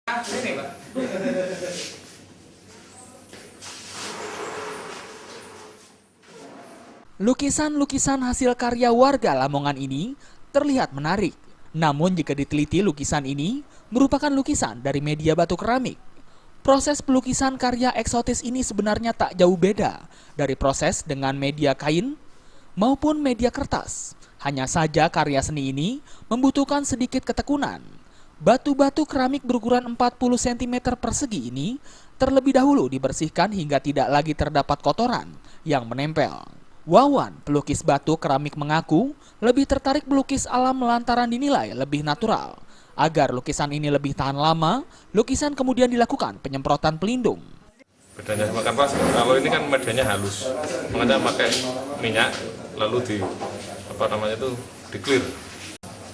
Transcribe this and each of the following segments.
Ini, Pak. Lukisan-lukisan hasil karya warga Lamongan ini terlihat menarik. Namun jika diteliti, lukisan ini merupakan lukisan dari media batu keramik. Proses pelukisan karya eksotis ini sebenarnya tak jauh beda dari proses dengan media kain maupun media kertas. Hanya saja karya seni ini membutuhkan sedikit ketekunan. Batu-batu keramik berukuran 40 cm persegi ini terlebih dahulu dibersihkan hingga tidak lagi terdapat kotoran yang menempel. Wawan, pelukis batu keramik, mengaku lebih tertarik melukis alam lantaran dinilai lebih natural. Agar lukisan ini lebih tahan lama, lukisan kemudian dilakukan penyemprotan pelindung. Bedanya sama kanvas, kalau ini kan medianya halus, makanya pakai minyak lalu di clear.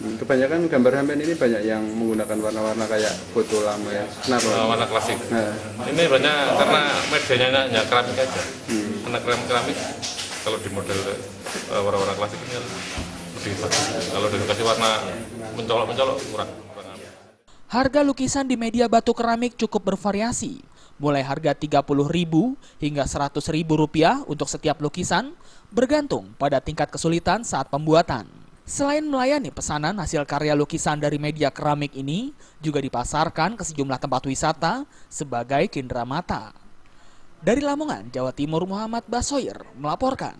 Kebanyakan gambar sampean ini banyak yang menggunakan warna-warna kayak foto lama ya. Kenapa? Warna klasik. Nah. Ini banyak karena medianya hanya keramik aja. Karena keramik kalau di model warna-warna klasik ini lebih bagus. Kalau dikasih warna mencolok-mencolok kurang. Harga lukisan di media batu keramik cukup bervariasi, mulai harga Rp30.000 hingga Rp100.000 untuk setiap lukisan, bergantung pada tingkat kesulitan saat pembuatan. Selain melayani pesanan hasil karya lukisan dari media keramik ini, juga dipasarkan ke sejumlah tempat wisata sebagai cindera mata. Dari Lamongan, Jawa Timur, Muhammad Basoir melaporkan.